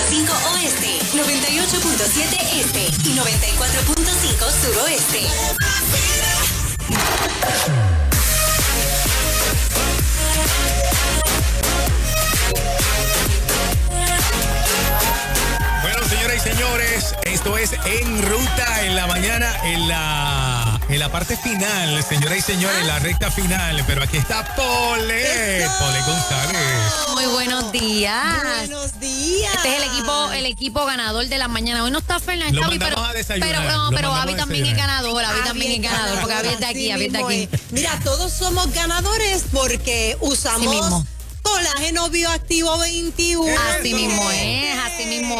oeste, 98.7 este y 94.5 suroeste. Bueno, señoras y señores, esto es En Ruta en la mañana, en la parte final, señoras y señores, en la recta final. Pero aquí está Pole González. Muy buenos días. Buenos días. Este es el equipo ganador de la mañana. Hoy no está Fernández, pero Abby también es ganador. Abby también es ganador, porque Abby es de aquí, Abby es de aquí. Mira, todos somos ganadores porque usamos colágeno bioactivo 21. Así mismo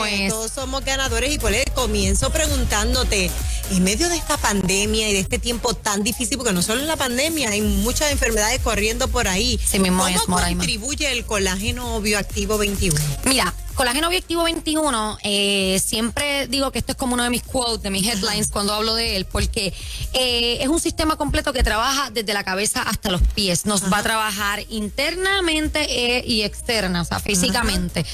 es. Todos somos ganadores y por eso comienzo preguntándote, en medio de esta pandemia y de este tiempo tan difícil, porque no solo es la pandemia, hay muchas enfermedades corriendo por ahí. Sí mismo ¿Cómo es, Moraima. contribuye el colágeno bioactivo 21? Mira, colágeno bioactivo 21, siempre digo que esto es como uno de mis quotes, de mis headlines cuando hablo de él, porque es un sistema completo que trabaja desde la cabeza hasta los pies. Nos va a trabajar internamente y externa, o sea, físicamente.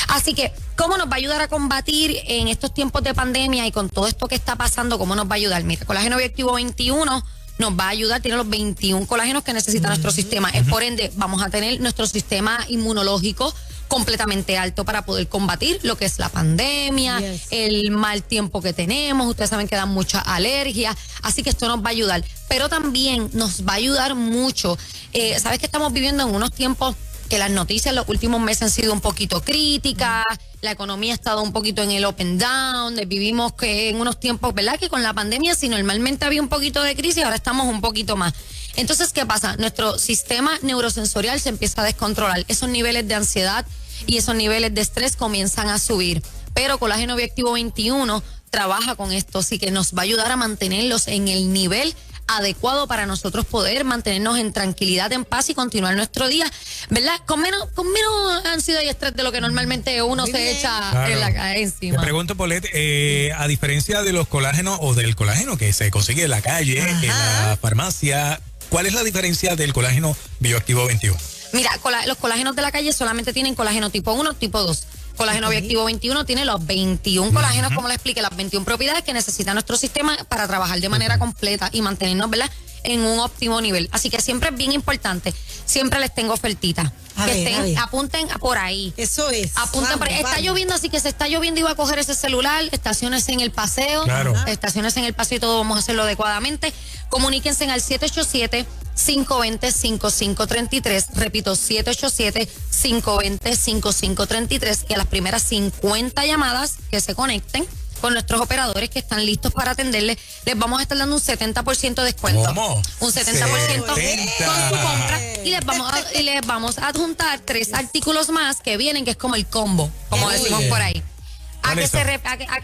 Así que, ¿cómo nos va a ayudar a combatir en estos tiempos de pandemia y con todo esto que está pasando? ¿Cómo nos va a ayudar? Mira, colágeno bioactivo 21 nos va a ayudar, tiene los 21 colágenos que necesita nuestro sistema. Por ende, vamos a tener nuestro sistema inmunológico completamente alto para poder combatir lo que es la pandemia, el mal tiempo que tenemos. Ustedes saben que dan mucha alergia, así que esto nos va a ayudar. Pero también nos va a ayudar mucho. Sabes que estamos viviendo en unos tiempos que las noticias en los últimos meses han sido un poquito críticas, la economía ha estado un poquito en el up and down, vivimos que en unos tiempos, ¿verdad? Que con la pandemia, si normalmente había un poquito de crisis, ahora estamos un poquito más. Entonces, ¿qué pasa? Nuestro sistema neurosensorial se empieza a descontrolar. Esos niveles de ansiedad y esos niveles de estrés comienzan a subir. Pero colágeno bioactivo 21 trabaja con esto, así que nos va a ayudar a mantenerlos en el nivel adecuado para nosotros poder mantenernos en tranquilidad, en paz y continuar nuestro día, ¿verdad? Con menos ansiedad y estrés de lo que normalmente uno se echa encima. Te pregunto, Paulette, a diferencia de los colágenos o del colágeno que se consigue en la calle, en la farmacia, ¿cuál es la diferencia del colágeno bioactivo 21? Mira, los colágenos de la calle solamente tienen colágeno tipo 1, tipo 2. Colágeno bioactivo 21 tiene los 21 colágenos, como le expliqué, las 21 propiedades que necesita nuestro sistema para trabajar de manera completa y mantenernos, ¿verdad?, en un óptimo nivel. Así que siempre es bien importante, siempre les tengo ofertitas. Apunten por ahí. Eso es. Apunten por ahí. Está lloviendo, así que si está lloviendo iba a coger ese celular, estaciones en el paseo. Claro. Estaciones en el paseo y todo vamos a hacerlo adecuadamente. Comuníquense al 787-520-5533. Repito, 787-520-5533. Y a las primeras 50 llamadas que se conecten con nuestros operadores que están listos para atenderles, les vamos a estar dando un 70% de descuento. ¿Cómo? Un 70% con su compra y les vamos a adjuntar 3 artículos más que vienen, que es como el combo, como decimos por ahí. ¿A qué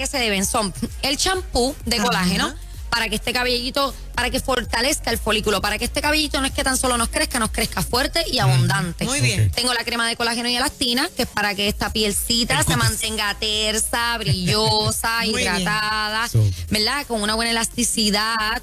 se deben? Son el champú de colágeno, para que este cabellito, para que fortalezca el folículo, para que este cabellito no es que tan solo nos crezca fuerte y abundante. Muy bien. Tengo la crema de colágeno y elastina, que es para que esta pielcita se mantenga tersa, brillosa, hidratada, ¿verdad? Con una buena elasticidad.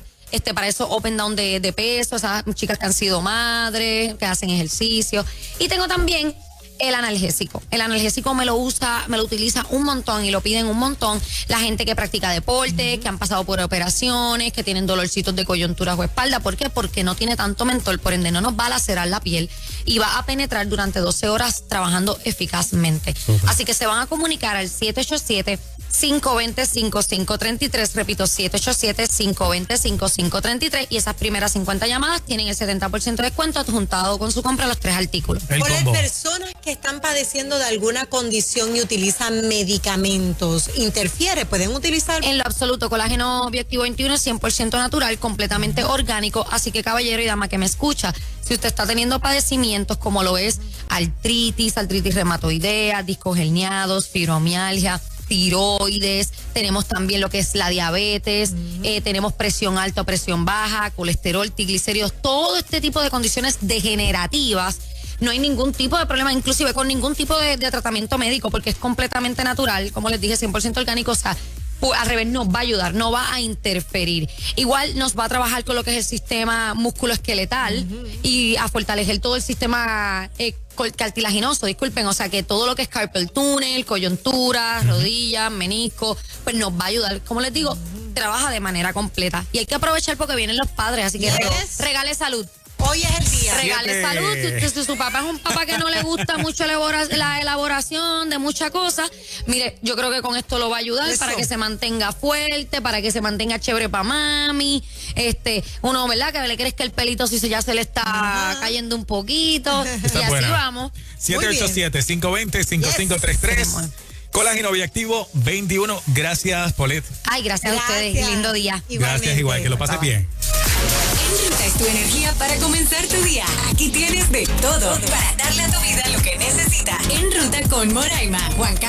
Para eso up and down de peso, esas chicas que han sido madres, que hacen ejercicio. Y tengo también el analgésico. El analgésico me lo utiliza un montón y lo piden un montón la gente que practica deporte, que han pasado por operaciones, que tienen dolorcitos de coyunturas o espalda. ¿Por qué? Porque no tiene tanto mentol, por ende no nos va a lacerar la piel y va a penetrar durante 12 horas trabajando eficazmente. Así que se van a comunicar al 787-520-5533, repito, 787-520-5533, y esas primeras 50 llamadas tienen el 70% de descuento adjuntado con su compra los 3 artículos. Por las personas que están padeciendo de alguna condición y utilizan medicamentos, ¿interfiere? ¿Pueden utilizar? En lo absoluto, colágeno bioactivo 21 es 100% natural, completamente orgánico, así que caballero y dama que me escucha, si usted está teniendo padecimientos como lo es artritis reumatoidea, discos herniados, fibromialgia, tiroides, tenemos también lo que es la diabetes, tenemos presión alta o presión baja, colesterol, triglicéridos, todo este tipo de condiciones degenerativas. No hay ningún tipo de problema, inclusive con ningún tipo de tratamiento médico, porque es completamente natural, como les dije, 100% orgánico, o sea, al revés, nos va a ayudar, no va a interferir. Igual nos va a trabajar con lo que es el sistema musculoesqueletal y a fortalecer todo el sistema cartilaginoso, disculpen, o sea que todo lo que es carpal tunnel, coyuntura, rodillas, menisco, pues nos va a ayudar. Como les digo, trabaja de manera completa. Y hay que aprovechar porque vienen los padres, así que regale salud. Hoy es el día. Regale salud. Si su papá es un papá que no le gusta mucho la elaboración de muchas cosas, mire, yo creo que con esto lo va a ayudar para que se mantenga fuerte, para que se mantenga chévere para mami. Uno, ¿verdad? Que le crezca el pelito si ya se le está cayendo un poquito. Está y así buena. vamos. 787-520-5533. Colágeno Bioactivo 21. Gracias, Polet. Ay, gracias a ustedes. Lindo día. Gracias, igual. Que lo pases bien. En Ruta es tu energía para comenzar tu día. Aquí tienes de todo para darle a tu vida lo que necesitas. En Ruta con Moraima, Juan Carlos.